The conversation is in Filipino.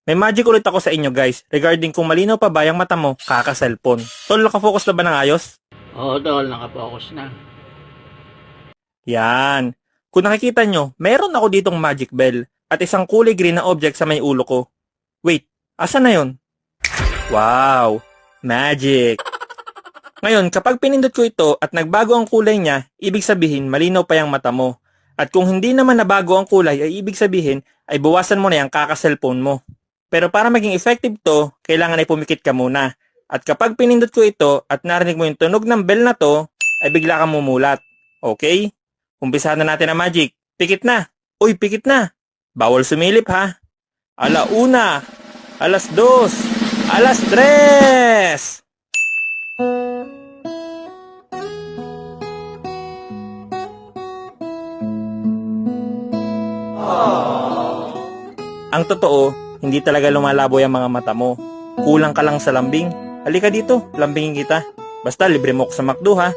May magic ulit ako sa inyo guys, regarding kung malinaw pa ba yung mata mo kaka-cellphone. Tol, nakafocus na ba ng ayos? Oo, tol, nakapokus na. Yan. Kung nakikita nyo, meron ako ditong magic bell at isang kulay green na object sa may ulo ko. Wait, asa na yon? Wow, magic! Ngayon, kapag pinindot ko ito at nagbago ang kulay niya, ibig sabihin malinaw pa yung mata mo. At kung hindi naman nabago ang kulay, ay ibig sabihin ay bawasan mo na yung kaka-cellphone mo. Pero para maging effective to, kailangan ay pumikit ka muna. At kapag pinindot ko ito at narinig mo yung tunog ng bell na to, ay bigla kang mumulat. Okay? Umpisahan na natin ang magic. Pikit na! Uy, pikit na! Bawal sumilip ha! Alauna! Alas 2! Alas 3! Ang totoo, hindi talaga lumalabo yung mga mata mo. Kulang ka lang sa lambing. Halika dito, lambingin kita. Basta libre mo ko sa McDo ha.